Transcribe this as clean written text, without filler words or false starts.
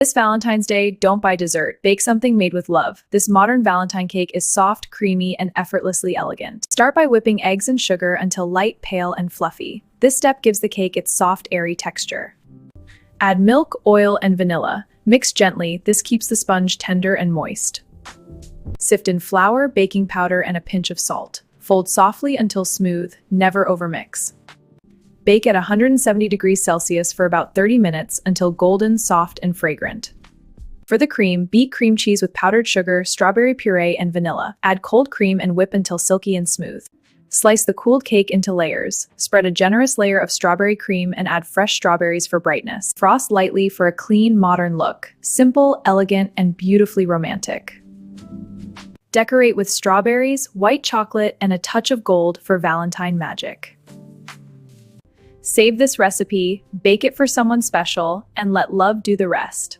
This Valentine's Day, don't buy dessert. Bake something made with love. This modern Valentine cake is soft, creamy, and effortlessly elegant. Start by whipping eggs and sugar until light, pale, and fluffy. This step gives the cake its soft, airy texture. Add milk, oil, and vanilla. Mix gently. This keeps the sponge tender and moist. Sift in flour, baking powder, and a pinch of salt. Fold softly until smooth. Never overmix. Bake at 170 degrees Celsius for about 30 minutes until golden, soft, and fragrant. For the cream, beat cream cheese with powdered sugar, strawberry puree, and vanilla. Add cold cream and whip until silky and smooth. Slice the cooled cake into layers. Spread a generous layer of strawberry cream and add fresh strawberries for brightness. Frost lightly for a clean, modern look. Simple, elegant, and beautifully romantic. Decorate with strawberries, white chocolate, and a touch of gold for Valentine magic. Save this recipe, bake it for someone special, and let love do the rest.